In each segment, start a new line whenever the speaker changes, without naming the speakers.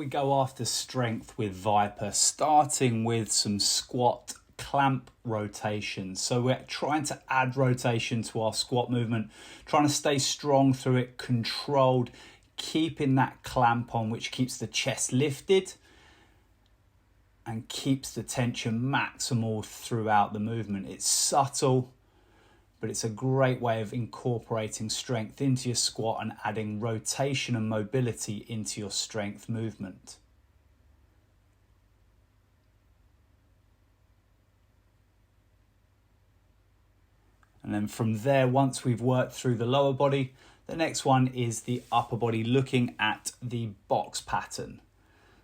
we go after strength with ViPR, starting with some squat clamp rotations. So we're trying to add rotation to our squat movement, trying to stay strong through it, controlled, keeping that clamp on, which keeps the chest lifted and keeps the tension maximal throughout the movement. It's subtle, but it's a great way of incorporating strength into your squat and adding rotation and mobility into your strength movement. And then from there, once we've worked through the lower body, the next one is the upper body, looking at the box pattern.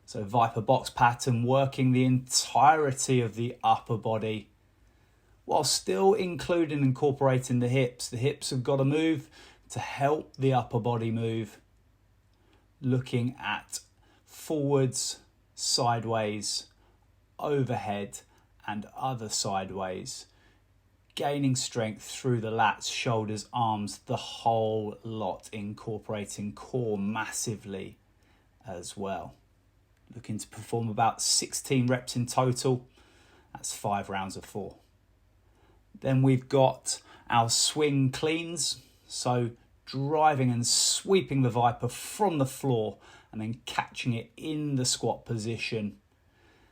So ViPR box pattern, working the entirety of the upper body while still including incorporating the hips. The hips have got to move to help the upper body move. Looking at forwards, sideways, overhead, and other sideways. Gaining strength through the lats, shoulders, arms, the whole lot, incorporating core massively as well. Looking to perform about 16 reps in total. That's 5 rounds of 4. Then we've got our swing cleans. So driving and sweeping the ViPR from the floor and then catching it in the squat position.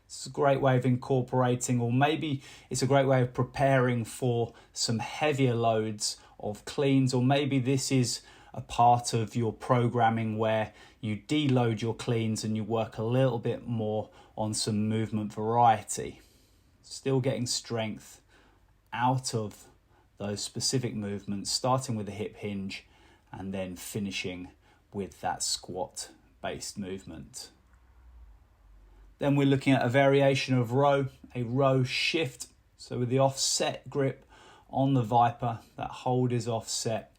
It's a great way of incorporating, or maybe it's a great way of preparing for some heavier loads of cleans, or maybe this is a part of your programming where you deload your cleans and you work a little bit more on some movement variety. Still getting strength out of those specific movements, starting with the hip hinge and then finishing with that squat based movement. Then we're looking at a variation of row, a row shift. So with the offset grip on the ViPR, that hold is offset.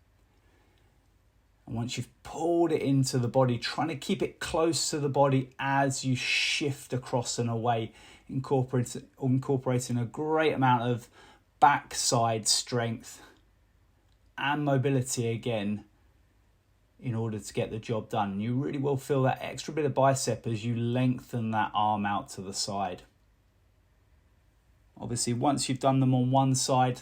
And once you've pulled it into the body, trying to keep it close to the body as you shift across and away, incorporating a great amount of backside strength and mobility again in order to get the job done. You really will feel that extra bit of bicep as you lengthen that arm out to the side. Obviously, once you've done them on one side,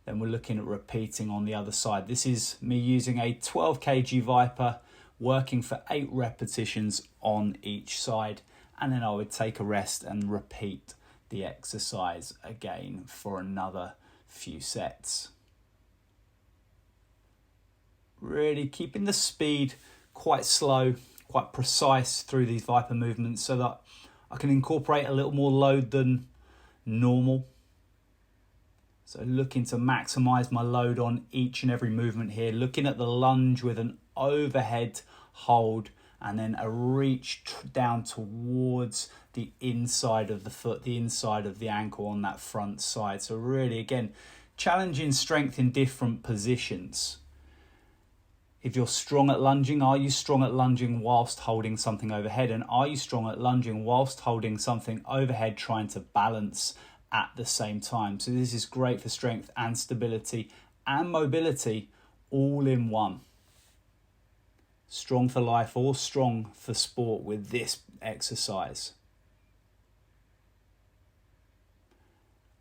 then we're looking at repeating on the other side. This is me using a 12 kg ViPR, working for 8 repetitions on each side, and then I would take a rest and repeat the exercise again for another few sets. Really keeping the speed quite slow, quite precise through these ViPR movements so that I can incorporate a little more load than normal. So looking to maximize my load on each and every movement here, looking at the lunge with an overhead hold and then a reach down towards the inside of the foot, the inside of the ankle on that front side. So really, again, challenging strength in different positions. If you're strong at lunging, are you strong at lunging whilst holding something overhead? And are you strong at lunging whilst holding something overhead, trying to balance at the same time? So this is great for strength and stability and mobility all in one. Strong for life or strong for sport with this exercise.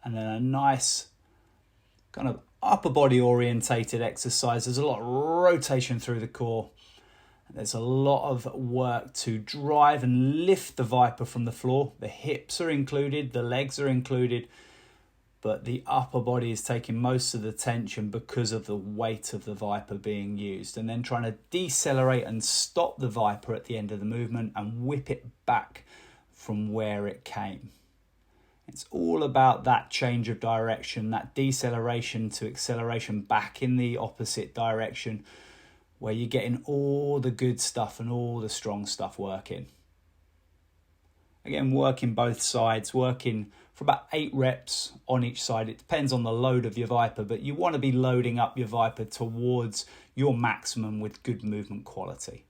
And then a nice kind of upper body orientated exercise. There's a lot of rotation through the core. There's a lot of work to drive and lift the ViPR from the floor. The hips are included, the legs are included, but the upper body is taking most of the tension because of the weight of the ViPR being used. And then trying to decelerate and stop the ViPR at the end of the movement and whip it back from where it came. It's all about that change of direction, that deceleration to acceleration back in the opposite direction, where you're getting all the good stuff and all the strong stuff working. Again, working both sides, working for about 8 reps on each side. It depends on the load of your ViPR, but you want to be loading up your ViPR towards your maximum with good movement quality.